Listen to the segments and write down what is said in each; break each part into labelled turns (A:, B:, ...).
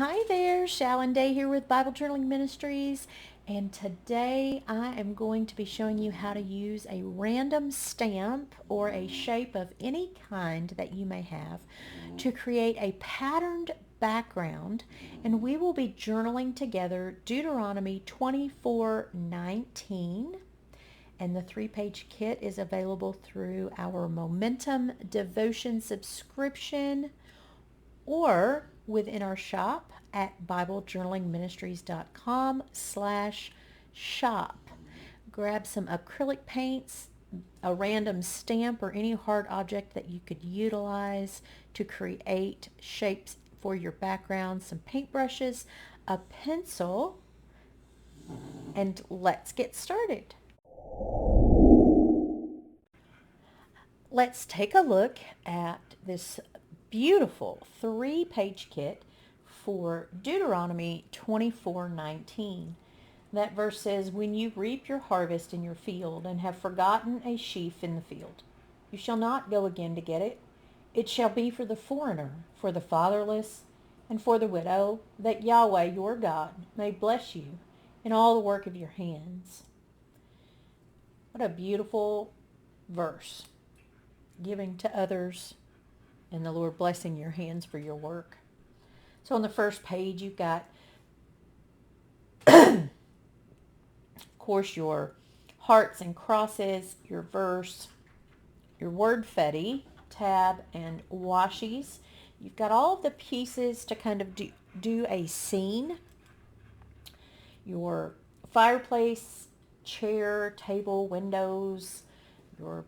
A: Hi there, Shalon Day here with Bible Journaling Ministries, and today I am going to be showing you how to use a random stamp or a shape of any kind that you may have to create a patterned background, and we will be journaling together Deuteronomy 24:19. And the 3-page kit is available through our Momentum Devotion subscription or within our shop at BibleJournalingMinistries.com/shop. Grab some acrylic paints, a random stamp, or any hard object that you could utilize to create shapes for your background, some paintbrushes, a pencil, and let's get started. Let's take a look at this beautiful 3-page kit for Deuteronomy 24:19. That verse says, "When you reap your harvest in your field and have forgotten a sheaf in the field, you shall not go again to get it. It shall be for the foreigner, for the fatherless, and for the widow, that Yahweh your God may bless you in all the work of your hands." What a beautiful verse. Giving to others and the Lord blessing your hands for your work. So on the first page, you've got, of course, your hearts and crosses, your verse, your word fetty, tab, and washies. You've got all of the pieces to kind of do a scene. Your fireplace, chair, table, windows, your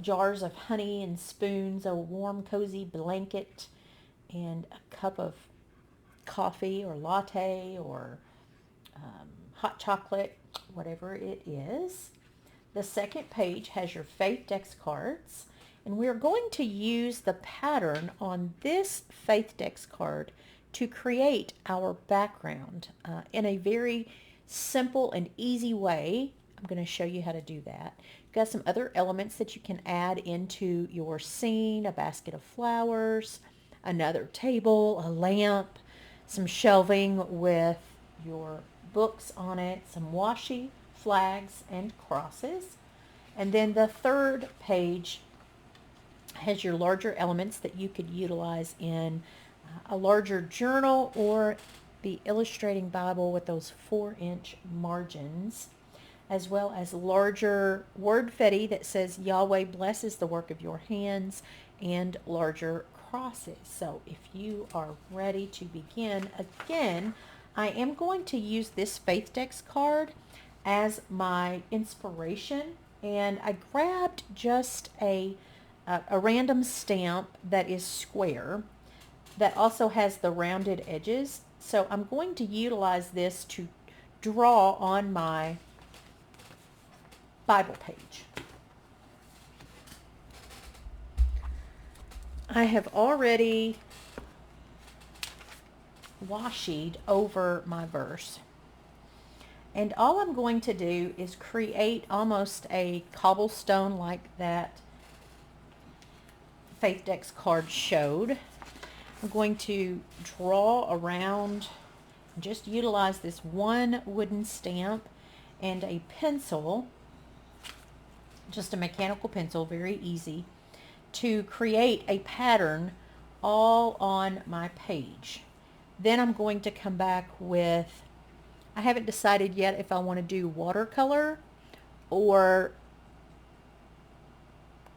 A: jars of honey and spoons, a warm, cozy blanket, and a cup of coffee or latte or hot chocolate, whatever it is. The second page has your Faith Dex cards, and we're going to use the pattern on this Faith Dex card to create our background in a very simple and easy way. I'm going to show you how to do that. You've got some other elements that you can add into your scene: a basket of flowers, another table, a lamp, some shelving with your books on it, some washi, flags, and crosses. And then the third page has your larger elements that you could utilize in a larger journal or the illustrating Bible with those 4-inch margins, as well as larger word fetty that says Yahweh blesses the work of your hands, and larger crosses. So if you are ready to begin, again, I am going to use this Faith Dex card as my inspiration, and I grabbed just a random stamp that is square that also has the rounded edges. So I'm going to utilize this to draw on my Bible page. I have already washied over my verse, and all I'm going to do is create almost a cobblestone like that Faith Dex card showed. I'm going to draw around, just utilize this one wooden stamp and a pencil, just a mechanical pencil, very easy, to create a pattern all on my page. Then I'm going to come back with, I haven't decided yet if I want to do watercolor or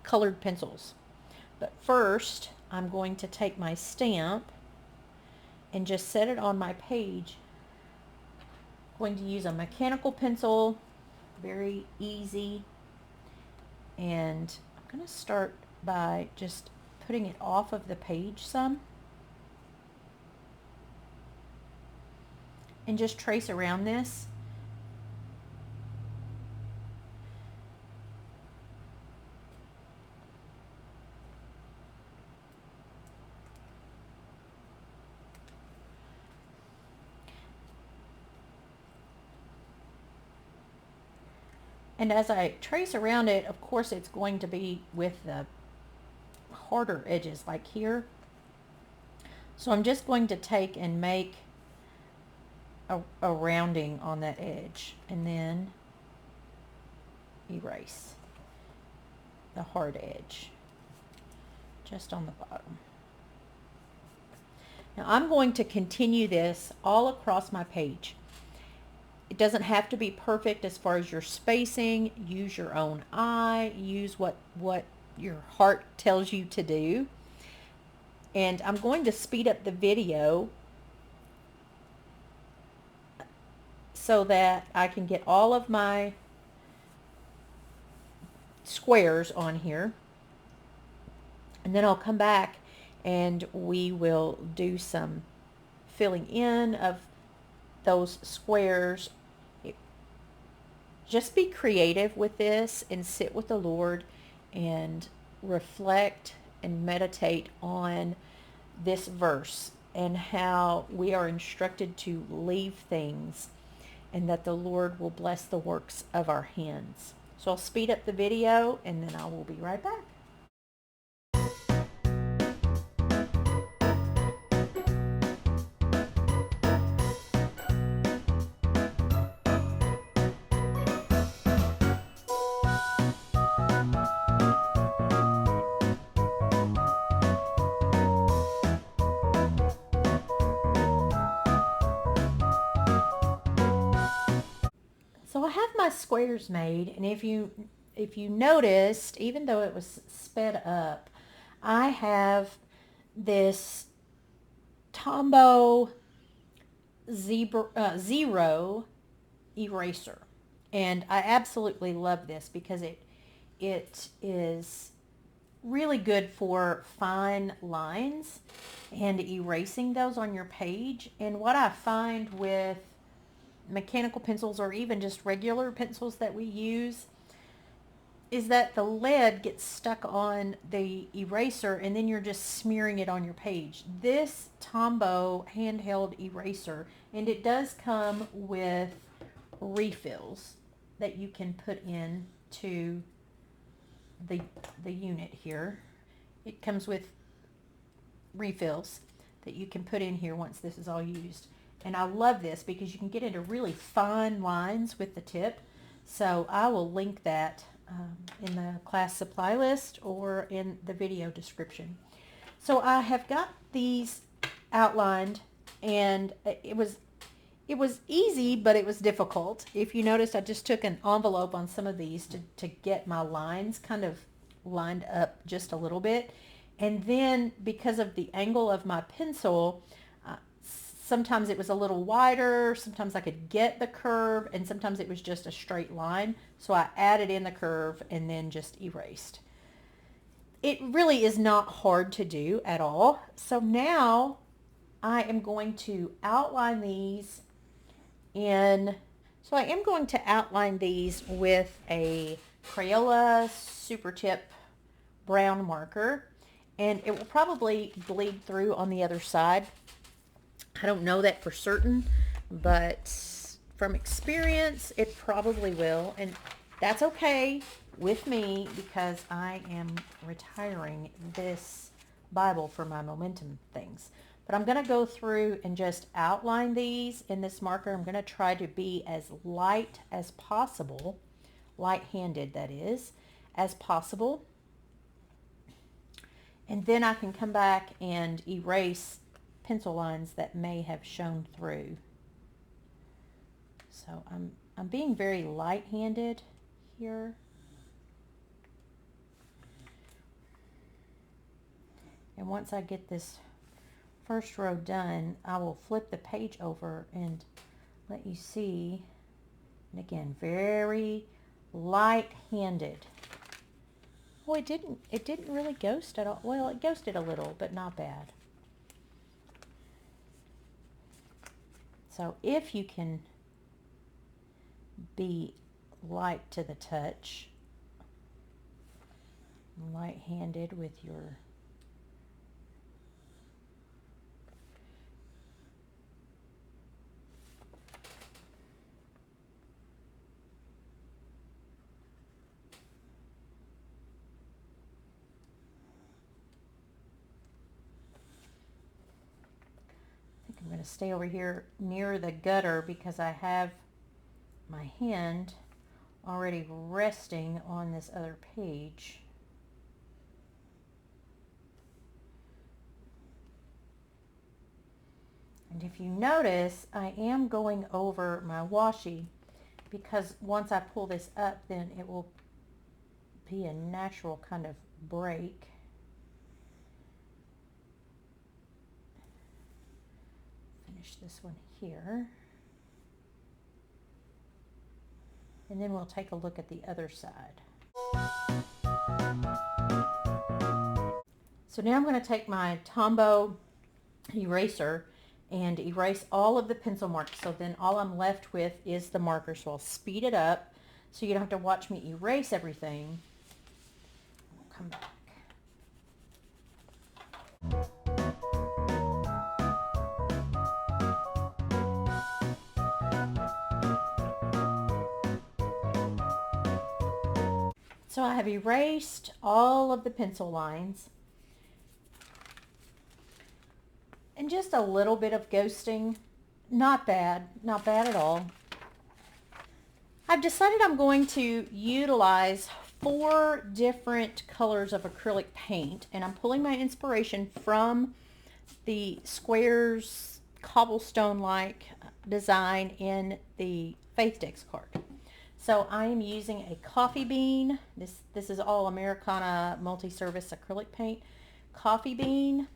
A: colored pencils. But first, I'm going to take my stamp and just set it on my page. I'm going to use a mechanical pencil, very easy, and I'm going to start by just putting it off of the page some and just trace around this. And as I trace around it, of course, it's going to be with the harder edges like here. So I'm just going to take and make a rounding on that edge and then erase the hard edge just on the bottom. Now I'm going to continue this all across my page. It doesn't have to be perfect as far as your spacing. Use your own eye. Use what your heart tells you to do. And I'm going to speed up the video so that I can get all of my squares on here. And then I'll come back and we will do some filling in of those squares. Just be creative with this and sit with the Lord and reflect and meditate on this verse and how we are instructed to leave things and that the Lord will bless the works of our hands. So I'll speed up the video and then I will be right back. So I have my squares made, and if you noticed, even though it was sped up, I have this Tombow Zero eraser, and I absolutely love this because it is really good for fine lines and erasing those on your page. And what I find with mechanical pencils or even just regular pencils that we use is that the lead gets stuck on the eraser and then you're just smearing it on your page. This Tombow handheld eraser, and it does come with refills that you can put in to the unit here. It comes with refills that you can put in here once this is all used. And I love this because you can get into really fine lines with the tip. So I will link that in the class supply list or in the video description. So I have got these outlined, and it was easy, but it was difficult. If you noticed, I just took an envelope on some of these to get my lines kind of lined up just a little bit. And then because of the angle of my pencil, sometimes it was a little wider, sometimes I could get the curve, and sometimes it was just a straight line. So I added in the curve and then just erased. It really is not hard to do at all. So now I am going to outline these so I am going to outline these with a Crayola Super Tip brown marker, and it will probably bleed through on the other side. I don't know that for certain, but from experience, it probably will. And that's okay with me because I am retiring this Bible for my momentum things. But I'm going to go through and just outline these in this marker. I'm going to try to be as light as possible, light-handed that is, as possible. And then I can come back and erase pencil lines that may have shown through. So I'm being very light-handed here. And once I get this first row done, I will flip the page over and let you see. And again, very light-handed. Oh, it didn't really ghost at all. Well, it ghosted a little, but not bad. So if you can be light to the touch, light-handed with your I'm going to stay over here near the gutter because I have my hand already resting on this other page. And if you notice, I am going over my washi because once I pull this up, then it will be a natural kind of break. Finish this one here. And then we'll take a look at the other side. So now I'm going to take my Tombow eraser and erase all of the pencil marks. So then all I'm left with is the marker. So I'll speed it up so you don't have to watch me erase everything. I'll come back. So I have erased all of the pencil lines. And just a little bit of ghosting. Not bad. Not bad at all. I've decided I'm going to utilize 4 different colors of acrylic paint. And I'm pulling my inspiration from the squares cobblestone-like design in the Faith Decks card. So I am using a coffee bean. This is all Americana multi-service acrylic paint. Coffee bean,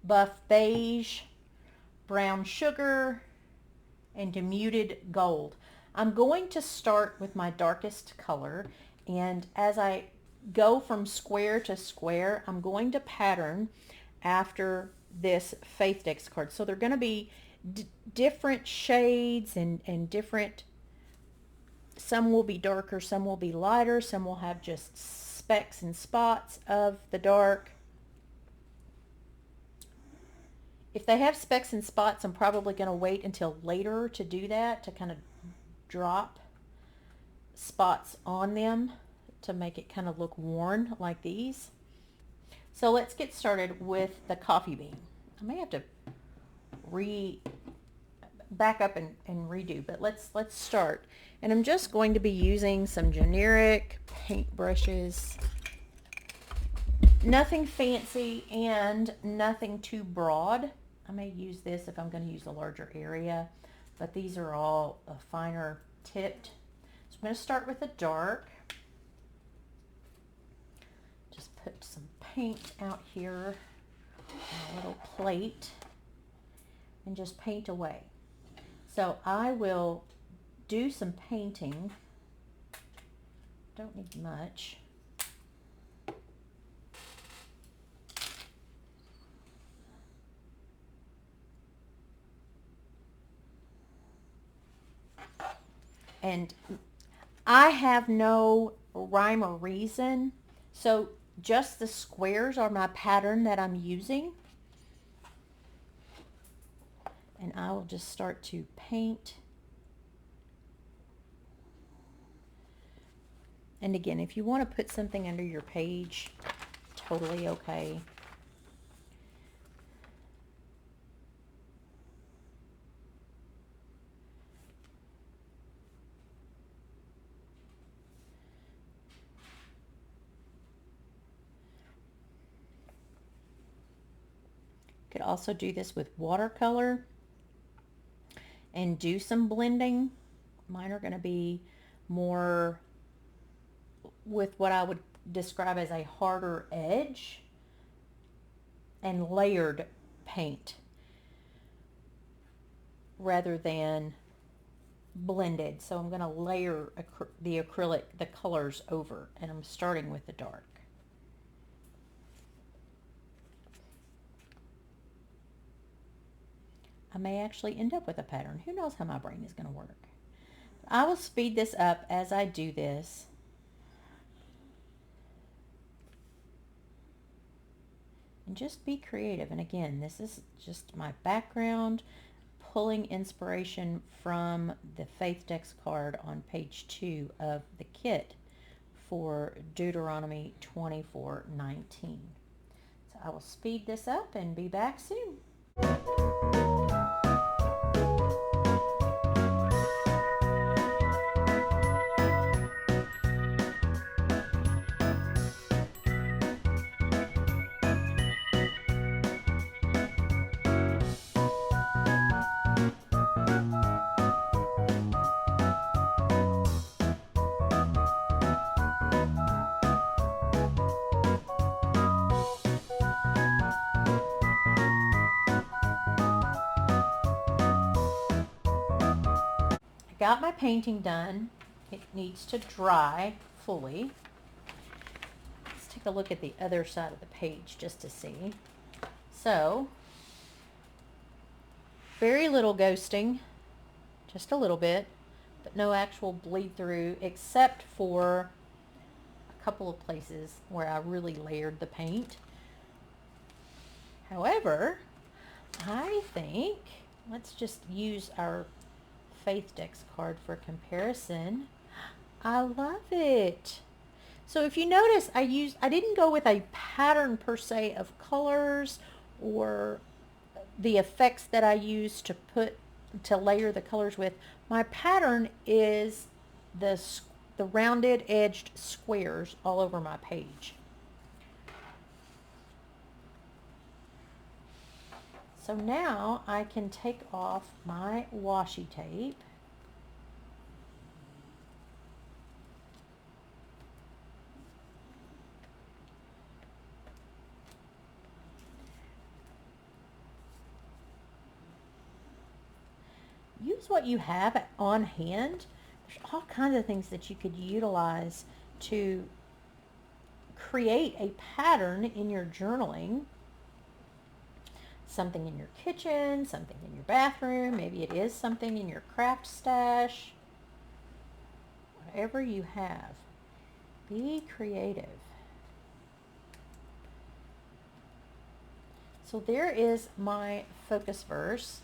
A: buff beige, brown sugar, and muted gold. I'm going to start with my darkest color, and as I go from square to square, I'm going to pattern after this Faith Decks card. So they're going to be different shades and different. Some will be darker, some will be lighter, some will have just specks and spots of the dark. If they have specks and spots, I'm probably going to wait until later to do that, to kind of drop spots on them to make it kind of look worn like these. So let's get started with the coffee bean. I may have to back up and redo, but let's start. And I'm just going to be using some generic paint brushes. Nothing fancy and nothing too broad. I may use this if I'm going to use a larger area, but these are all finer tipped. So I'm going to start with a dark. Just put some paint out here on a little plate and just paint away. So I will do some painting. Don't need much. And I have no rhyme or reason, so just the squares are my pattern that I'm using. And I will just start to paint. And again, if you want to put something under your page, totally okay. Could also do this with watercolor and do some blending. Mine are going to be more with what I would describe as a harder edge and layered paint rather than blended. So I'm going to layer the acrylic, the colors over, and I'm starting with the dark. I may actually end up with a pattern. Who knows how my brain is going to work. I will speed this up as I do this. And just be creative. And again, this is just my background, pulling inspiration from the Faith Decks card on page 2 of the kit for Deuteronomy 24:19. So I will speed this up and be back soon. got my painting done. It needs to dry fully. Let's take a look at the other side of the page just to see. So, very little ghosting, just a little bit, but no actual bleed through except for a couple of places where I really layered the paint. However, I think, let's just use our Faith Dex card for comparison. I love it. So if you notice, I didn't go with a pattern per se of colors or the effects that I use to layer the colors with. My pattern is the rounded edged squares all over my page. So now I can take off my washi tape. Use what you have on hand. There's all kinds of things that you could utilize to create a pattern in your journaling. Something in your kitchen, something in your bathroom, maybe it is something in your craft stash. Whatever you have, be creative. So there is my focus verse.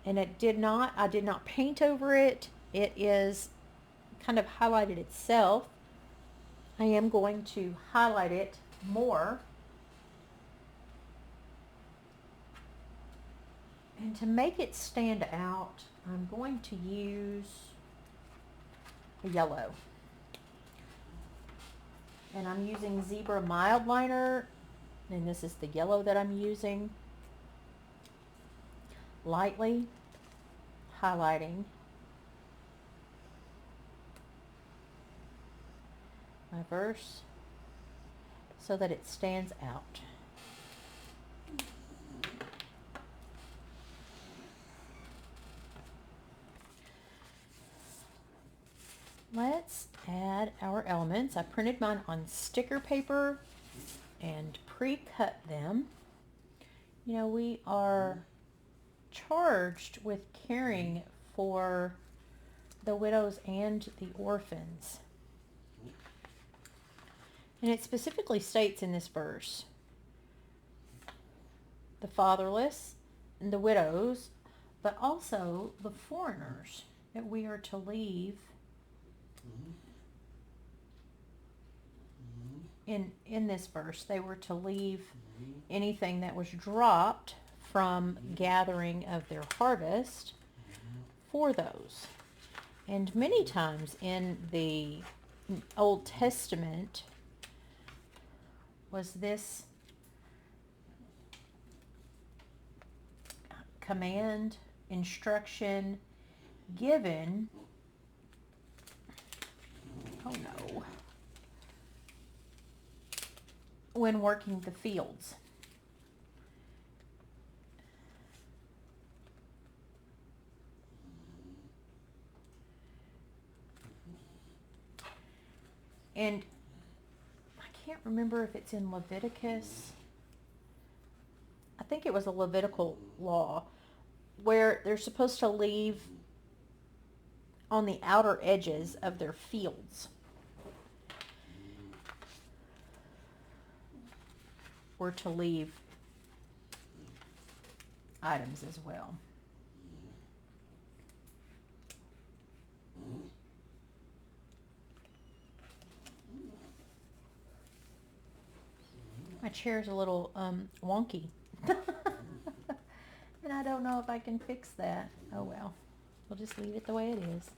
A: And I did not paint over it. It is kind of highlighted itself. I am going to highlight it more. And to make it stand out, I'm going to use a yellow. And I'm using Zebra Mild Liner, and this is the yellow that I'm using. Lightly highlighting my verse so that it stands out. Let's add our elements. I printed mine on sticker paper and pre-cut them. You know, we are charged with caring for the widows and the orphans. And it specifically states in this verse, the fatherless and the widows, but also the foreigners that we are to leave in this verse. They were to leave anything that was dropped from gathering of their harvest for those. And many times in the Old Testament was this command, instruction given, oh no, when working the fields. And I can't remember if it's in Leviticus. I think it was a Levitical law where they're supposed to leave on the outer edges of their fields. Or to leave items as well. My chair's a little wonky. And I don't know if I can fix that. Oh well. We'll just leave it the way it is.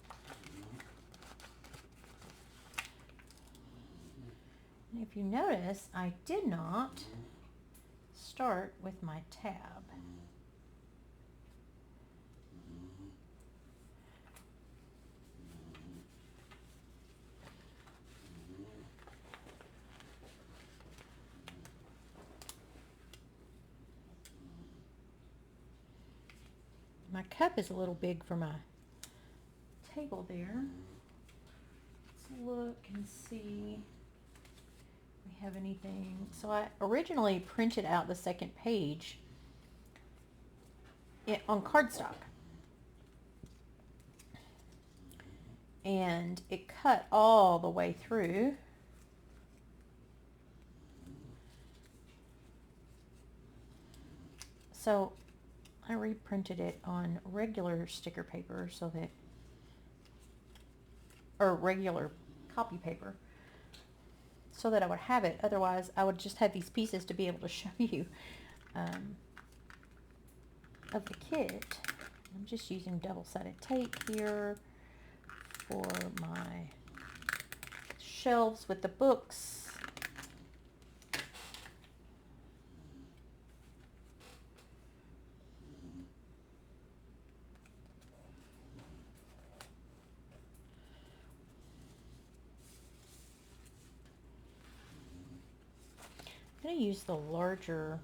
A: And if you notice, I did not start with my tab. my cup is a little big for my table there. Let's look and see if we have anything. So I originally printed out the second page on cardstock. And it cut all the way through. So I reprinted it on regular sticker paper so that, or regular copy paper, so that I would have it. Otherwise, I would just have these pieces to be able to show you of the kit. I'm just using double-sided tape here for my shelves with the books. I'm going to use the larger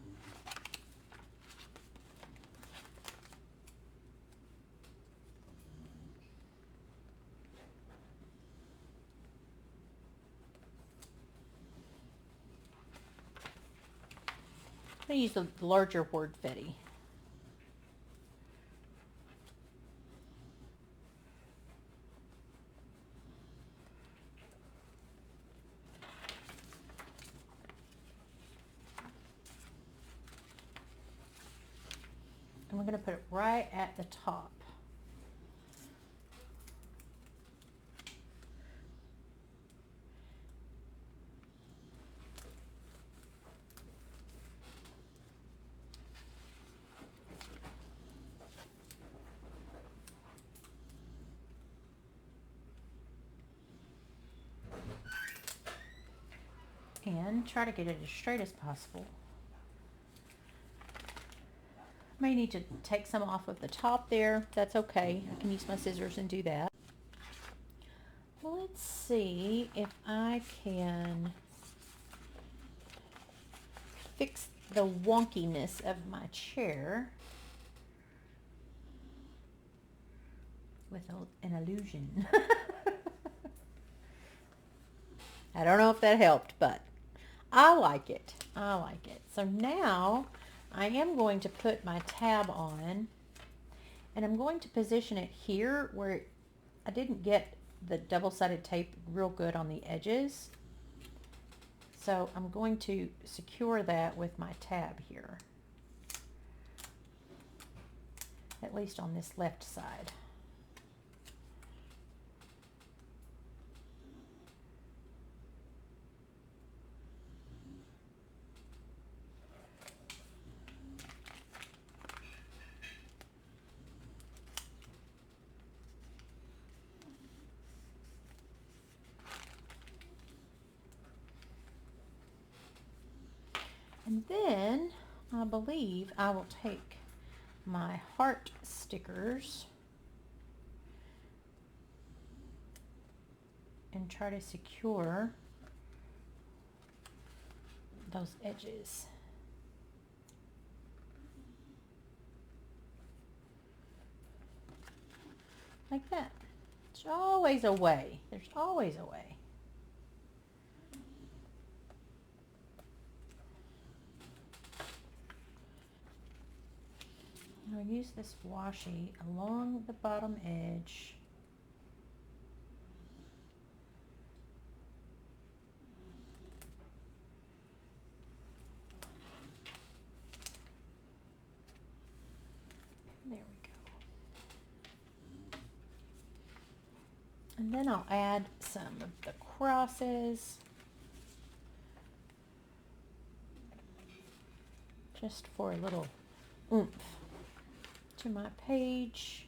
A: word fetty. And we're going to put it right at the top. And try to get it as straight as possible. May need to take some off of the top there. That's okay. I can use my scissors and do that. Well, let's see if I can fix the wonkiness of my chair with an illusion. I don't know if that helped, but I like it. I like it. So now I am going to put my tab on, and I'm going to position it here where I didn't get the double-sided tape real good on the edges. So I'm going to secure that with my tab here, at least on this left side. And then I believe I will take my heart stickers and try to secure those edges. Like that. There's always a way. There's always a way. I'll use this washi along the bottom edge. There we go. And then I'll add some of the crosses just for a little oomph to my page.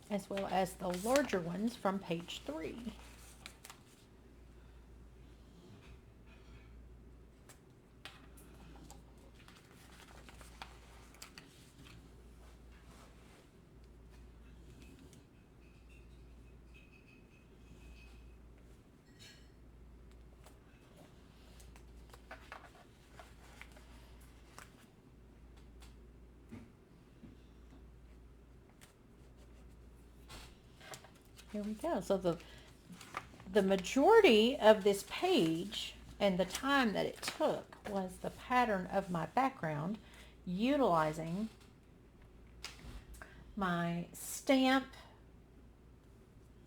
A: As well as the larger ones from page 3. Here we go. So the majority of this page and the time that it took was the pattern of my background, utilizing my stamp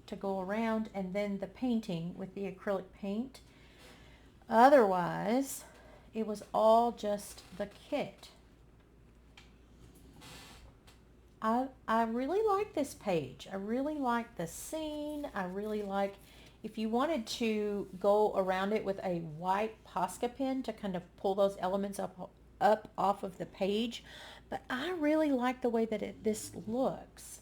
A: to go around and then the painting with the acrylic paint. Otherwise, it was all just the kit. I really like this page. I really like the scene. I really like, if you wanted to go around it with a white Posca pen to kind of pull those elements up off of the page. But I really like the way that this looks.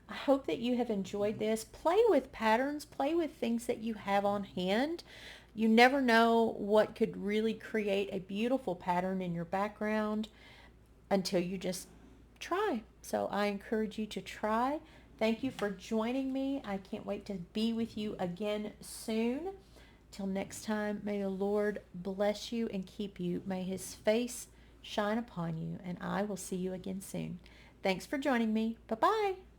A: I hope that you have enjoyed this. Play with patterns. Play with things that you have on hand. You never know what could really create a beautiful pattern in your background until you just try. So I encourage you to try. Thank you for joining me. I can't wait to be with you again soon. Till next time, may the Lord bless you and keep you. May his face shine upon you, and I will see you again soon. Thanks for joining me. Bye-bye.